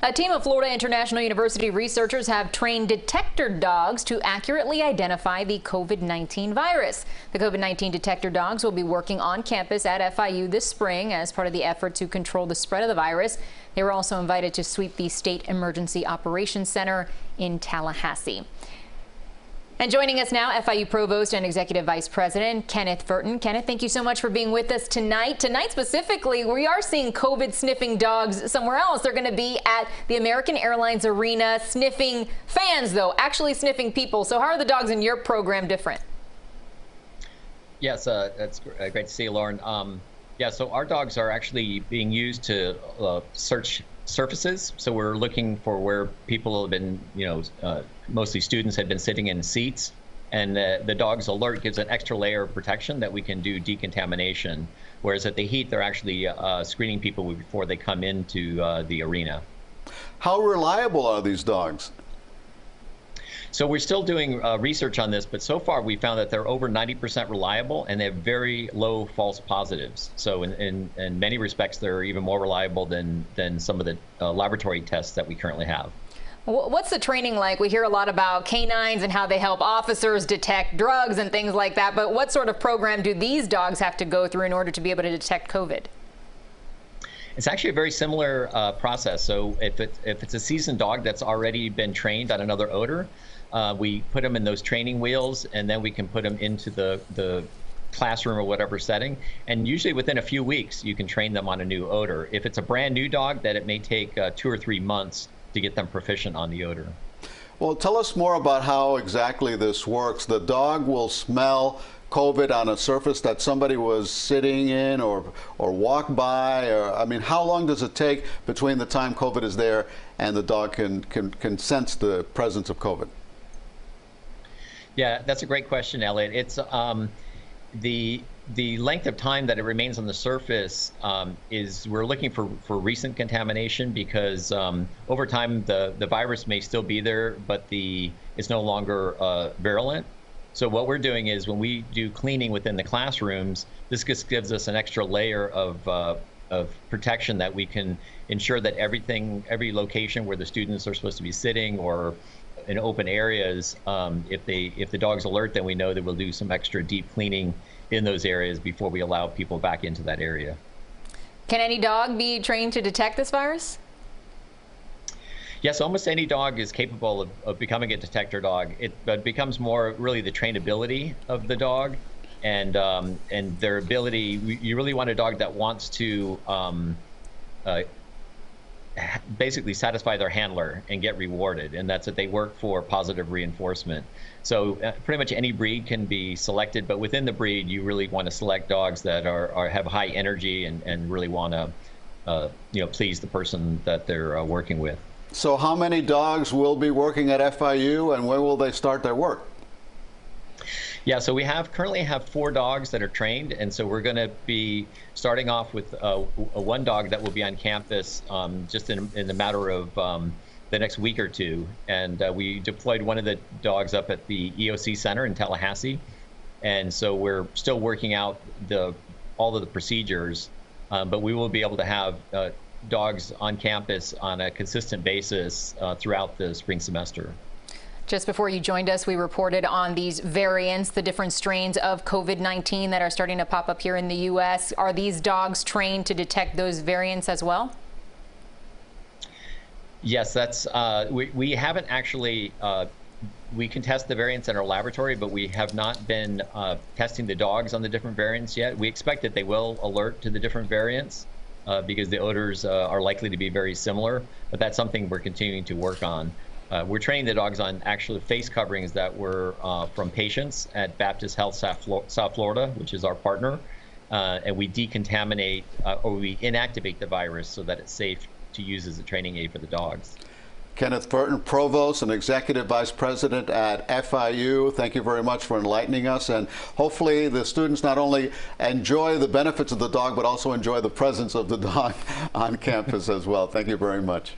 A team of Florida International University researchers have trained detector dogs to accurately identify the COVID-19 virus. The COVID-19 detector dogs will be working on campus at FIU this spring as part of the effort to control the spread of the virus. They were also invited to sweep the State Emergency Operations Center in Tallahassee. And joining us now, FIU Provost and Executive Vice President Kenneth Burton. Kenneth, thank you so much for being with us tonight. Tonight specifically, we are seeing COVID sniffing dogs somewhere else. They're going to be at the American Airlines Arena sniffing fans, though, actually sniffing people. So how are the dogs in your program different? Yes, that's great to see you, Lauren. Yeah, so our dogs are actually being used to search surfaces. So we're looking for where people have been, mostly students have been sitting in seats, and the dog's alert gives an extra layer of protection that we can do decontamination. Whereas at the heat, they're actually screening people before they come into the arena. How reliable are these dogs? So we're still doing research on this, but so far we found that they're over 90% reliable and they have very low false positives. So in many respects, they're even more reliable than some of the laboratory tests that we currently have. What's the training like? We hear a lot about canines and how they help officers detect drugs and things like that, but what sort of program do these dogs have to go through in order to be able to detect COVID? It's actually a very similar process. So if it's a seasoned dog that's already been trained on another odor, we put them in those training wheels, and then we can put them into the classroom or whatever setting. And usually within a few weeks, you can train them on a new odor. If it's a brand new dog, that it may take 2 or 3 months to get them proficient on the odor. Well, tell us more about how exactly this works. The dog will smell COVID on a surface that somebody was sitting in or walked by, or I mean, how long does it take between the time COVID is there and the dog can sense the presence of COVID? Yeah, that's a great question, Elliot. It's the length of time that it remains on the surface is we're looking for recent contamination, because over time the virus may still be there, but it's no longer virulent. So what we're doing is when we do cleaning within the classrooms, this just gives us an extra layer of protection that we can ensure that every location where the students are supposed to be sitting or in open areas, if the dog's alert, then we know that we'll do some extra deep cleaning in those areas before we allow people back into that area. Can any dog be trained to detect this virus? Yes, almost any dog is capable of becoming a detector dog. It becomes more really the trainability of the dog and their ability. You really want a dog that wants to basically satisfy their handler and get rewarded, and that's that they work for positive reinforcement. So pretty much any breed can be selected, but within the breed, you really want to select dogs that have high energy and really want to please the person that they're working with. So how many dogs will be working at FIU, and when will they start their work? Yeah, so we currently have 4 dogs that are trained, and so we're going to be starting off with one dog that will be on campus just in the matter of the next week or two. And we deployed one of the dogs up at the EOC Center in Tallahassee, and so we're still working out all of the procedures, but we will be able to have dogs on campus on a consistent basis throughout the spring semester. Just before you joined us, we reported on these variants, the different strains of COVID-19 that are starting to pop up here in the U.S. Are these dogs trained to detect those variants as well? Yes, that's we haven't actually. We can test the variants in our laboratory, but we have not been testing the dogs on the different variants yet. We expect that they will alert to the different variants because the odors are likely to be very similar, but that's something we're continuing to work on. We're training the dogs on actual face coverings that were from patients at Baptist Health South Florida, which is our partner, and we decontaminate or we inactivate the virus so that it's safe to use as a training aid for the dogs. Kenneth Burton, Provost and Executive Vice President at FIU, thank you very much for enlightening us, and hopefully the students not only enjoy the benefits of the dog, but also enjoy the presence of the dog on campus as well. Thank you very much.